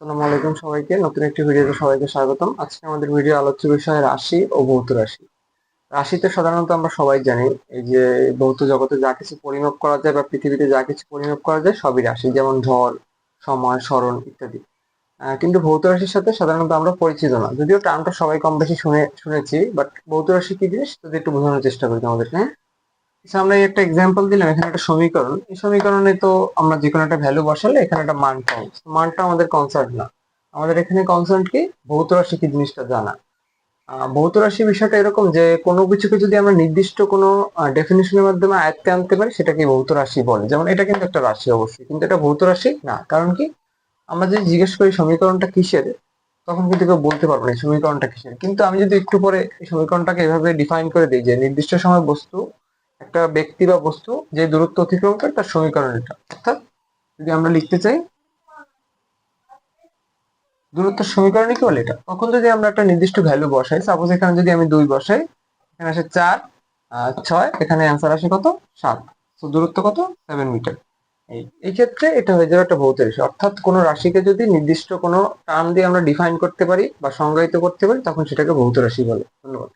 আসসালামু আলাইকুম সবাইকে, নতুন একটি ভিডিওতে সবাইকে স্বাগতম। আজকে আমাদের ভিডিও আলোচ্য বিষয় রাশি ও ভৌত রাশি। রাশিতে সাধারণত আমরা সবাই জানি এই যে ভৌত জগতে যা কিছু পরিমাপ করা যায় বা পৃথিবীতে যা কিছু পরিমাপ করা যায় সবই রাশি, যেমন ঝড়, সময়, স্মরণ ইত্যাদি। কিন্তু ভৌত রাশির সাথে সাধারণত আমরা পরিচিত না, যদিও টার্মটা সবাই কম বেশি শুনেছি। বাট ভৌত রাশি কি জিনিস যদি একটু বোঝানোর চেষ্টা করি আমাদের, হ্যাঁ। আচ্ছা, আমরা এই একটা এক্সাম্পল দিলাম, এখানে একটা সমীকরণ। এই সমীকরণে তো আমরা যে কোনো একটা ভ্যালু বসালে এখানে একটা মান পাবো। মানটা আমাদের কনসার্ন না, আমাদের এখানে কনসার্ন কি, ভৌত রাশি কি জিনিসটা জানা। ভৌত রাশি বিষয়টা এরকম যে কোনো কিছুকে যদি আমরা নির্দিষ্ট কোনো ডেফিনিশনের মাধ্যমে আয়ত্তে আনতে পারি সেটাকে ভৌত রাশি বলে। যেমন এটা কিন্তু একটা রাশি অবশ্যই, কিন্তু এটা ভৌত রাশি না। কারণ কি, আমরা যদি জিজ্ঞেস করি সমীকরণটা কিসের, তখন কিন্তু কেউ বলতে পারবো না এই সমীকরণটা কিসের। কিন্তু আমি যদি একটু পরে এই সমীকরণটাকে এভাবে ডিফাইন করে দিই যে নির্দিষ্ট সময় বস্তু, একটা ব্যক্তি বা বস্তু যে দূরত্ব অতিক্রম করে তার সমীকরণ এটা। অর্থাৎ যদি আমরা লিখতে চাই দূরত্বের সমীকরণই কি বলে এটা, তখন যদি আমরা একটা নির্দিষ্ট ভ্যালু বসাই, সাপোজ এখানে যদি আমি 2 বসাই, এখানে আসে 4, 6, এখানে অ্যান্সার আসে কত, 7। তো দূরত্ব কত, 7 মিটার। এই ক্ষেত্রে এটা হয়ে যাবে একটা ভৌত রাশি। অর্থাৎ কোনো রাশিকে যদি নির্দিষ্ট কোনো টার্ম দিয়ে আমরা ডিফাইন করতে পারি বা সংজ্ঞায়িত করতে পারি তখন সেটাকে ভৌত রাশি বলে। ধন্যবাদ।